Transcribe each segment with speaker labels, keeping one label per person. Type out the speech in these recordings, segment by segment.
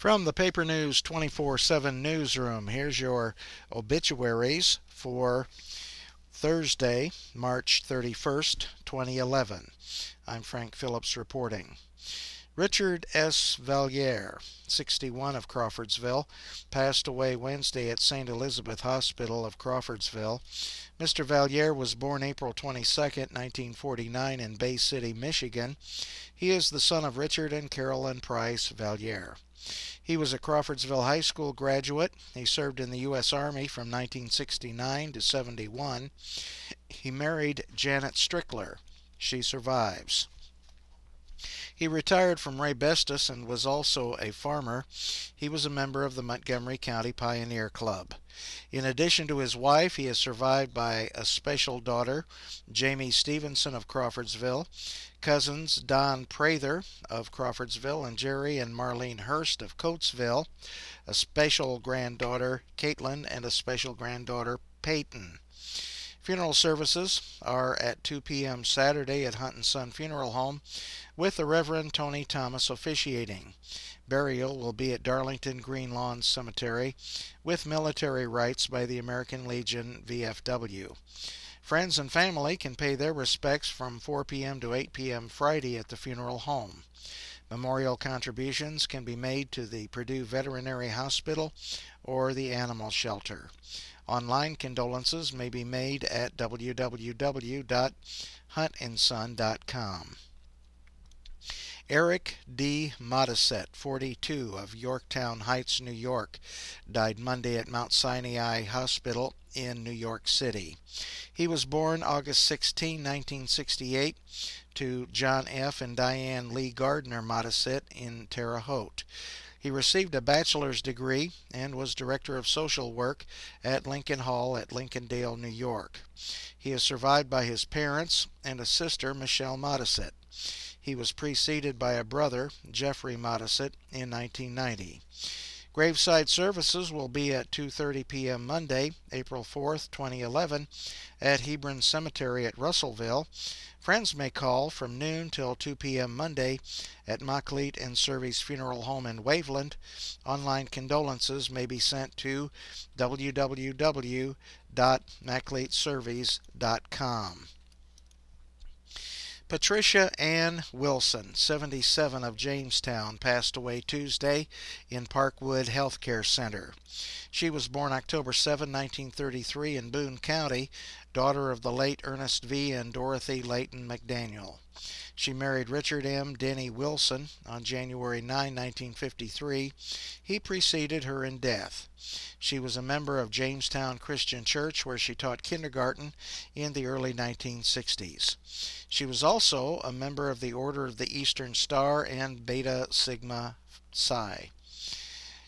Speaker 1: From the Paper News 24/7 newsroom, here's your obituaries for Thursday, March 31st, 2011. I'm Frank Phillips reporting. Richard S. Valliere, 61, of Crawfordsville, passed away Wednesday at St. Elizabeth Hospital of Crawfordsville. Mr. Valliere was born April 22, 1949 in Bay City, Michigan. He is the son of Richard and Carolyn Price Valliere. He was a Crawfordsville High School graduate. He served in the U.S. Army from 1969 to 71. He married Janet Strickler. She survives. He retired from Ray Bestis and was also a farmer. He was a member of the Montgomery County Pioneer Club. In addition to his wife, he is survived by a special daughter, Jamie Stevenson of Crawfordsville, cousins Don Prather of Crawfordsville and Jerry and Marlene Hurst of Coatesville, a special granddaughter, Caitlin, and a special granddaughter, Peyton. Funeral services are at 2 p.m. Saturday at Hunt & Son Funeral Home, with the Reverend Tony Thomas officiating. Burial will be at Darlington Green Lawn Cemetery, with military rites by the American Legion VFW. Friends and family can pay their respects from 4 p.m. to 8 p.m. Friday at the funeral home. Memorial contributions can be made to the Purdue Veterinary Hospital or the Animal Shelter. Online condolences may be made at www.huntandson.com. Eric D. Modisette, 42, of Yorktown Heights, New York, died Monday at Mount Sinai Hospital in New York City. He was born August 16, 1968, to John F. and Diane Lee Gardner Modisette in Terre Haute. He received a bachelor's degree and was director of social work at Lincoln Hall at Lincolndale, New York. He is survived by his parents and a sister, Michelle Modisette. He was preceded by a brother, Jeffrey Modisette, in 1990. Graveside services will be at 2:30 p.m. Monday, April 4th, 2011, at Hebron Cemetery at Russellville. Friends may call from noon till 2 p.m. Monday at Machleet and Survey's Funeral Home in Waveland. Online condolences may be sent to www.machleetsurveys.com. Patricia Ann Wilson, 77, of Jamestown, passed away Tuesday in Parkwood Healthcare Center. She was born October 7, 1933 in Boone County, daughter of the late Ernest V. and Dorothy Layton McDaniel. She married Richard M. Denny Wilson on January 9, 1953. He preceded her in death. She was a member of Jamestown Christian Church, where she taught kindergarten in the early 1960s. She was also a member of the Order of the Eastern Star and Beta Sigma Psi.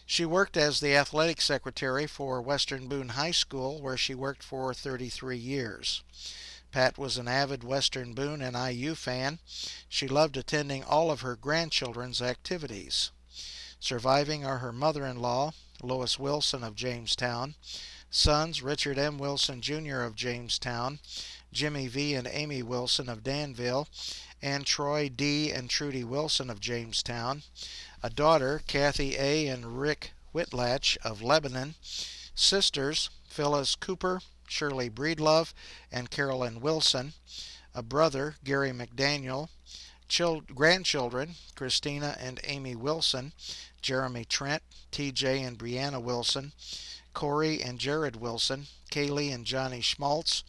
Speaker 1: She worked as the athletic secretary for Western Boone High School, where she worked for 33 years. Pat was an avid Western Boone and IU fan. She loved attending all of her grandchildren's activities. Surviving are her mother-in-law, Lois Wilson of Jamestown, sons Richard M. Wilson, Jr. of Jamestown, Jimmy V. and Amy Wilson of Danville, and Troy D. and Trudy Wilson of Jamestown, a daughter, Kathy A. and Rick Whitlatch of Lebanon, sisters, Phyllis Cooper, Shirley Breedlove, and Carolyn Wilson, a brother, Gary McDaniel, grandchildren, Christina and Amy Wilson, Jeremy Trent, TJ and Brianna Wilson, Corey and Jared Wilson, Kaylee and Johnny Schmaltz,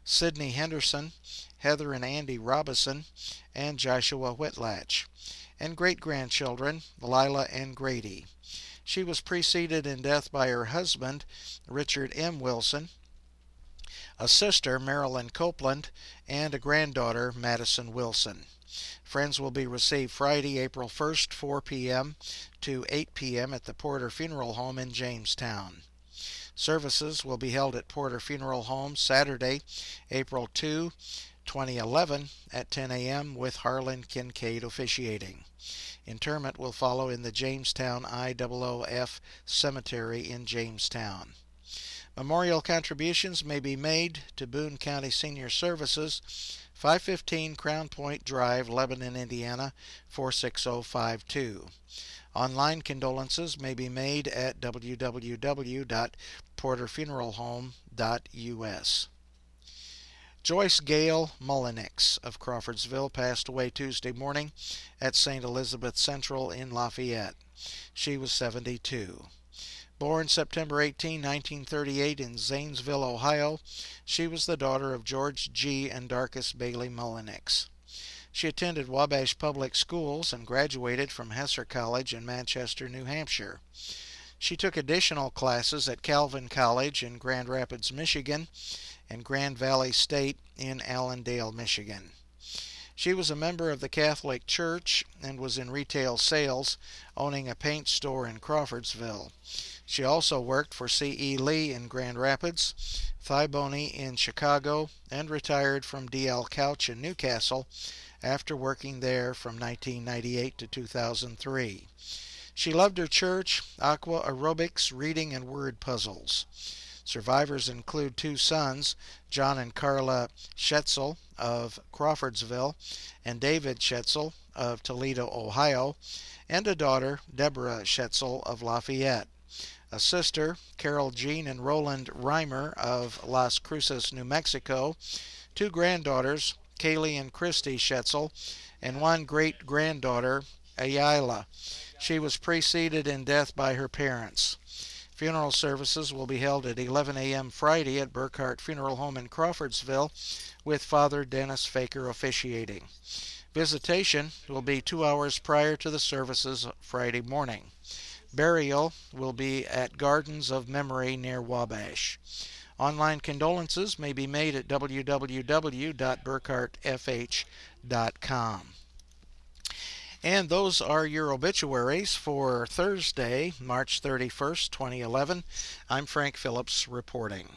Speaker 1: Sidney Henderson, Heather and Andy Robison, and Joshua Whitlatch, and great-grandchildren, Lila and Grady. She was preceded in death by her husband, Richard M. Wilson, a sister, Marilyn Copeland, and a granddaughter, Madison Wilson. Friends will be received Friday, April 1st, 4 p.m. to 8 p.m. at the Porter Funeral Home in Jamestown. Services will be held at Porter Funeral Home Saturday, April 2, 2011 at 10 a.m. with Harlan Kincaid officiating. Interment will follow in the Jamestown IOOF Cemetery in Jamestown. Memorial contributions may be made to Boone County Senior Services, 515 Crown Point Drive, Lebanon, Indiana, 46052. Online condolences may be made at www.porterfuneralhome.us. Joyce Gale Mullenix of Crawfordsville passed away Tuesday morning at St. Elizabeth Central in Lafayette. She was 72. Born September 18, 1938 in Zanesville, Ohio, she was the daughter of George G. and Darcus Bailey Mullenix. She attended Wabash Public Schools and graduated from Hesser College in Manchester, New Hampshire. She took additional classes at Calvin College in Grand Rapids, Michigan, and Grand Valley State in Allendale, Michigan. She was a member of the Catholic Church and was in retail sales, owning a paint store in Crawfordsville. She also worked for C.E. Lee in Grand Rapids, Thiboney in Chicago, and retired from D.L. Couch in Newcastle after working there from 1998 to 2003. She loved her church, aqua aerobics, reading, and word puzzles. Survivors include two sons, John and Carla Schetzel of Crawfordsville and David Schetzel of Toledo, Ohio, and a daughter, Deborah Schetzel of Lafayette. A sister, Carol Jean and Roland Reimer of Las Cruces, New Mexico, two granddaughters, Kaylee and Christy Schetzel, and one great-granddaughter, Ayala. She was preceded in death by her parents. Funeral services will be held at 11 a.m. Friday at Burkhart Funeral Home in Crawfordsville, with Father Dennis Faker officiating. Visitation will be 2 hours prior to the services Friday morning. Burial will be at Gardens of Memory near Wabash. Online condolences may be made at www.burkhartfh.com. And those are your obituaries for Thursday, March 31st, 2011. I'm Frank Phillips reporting.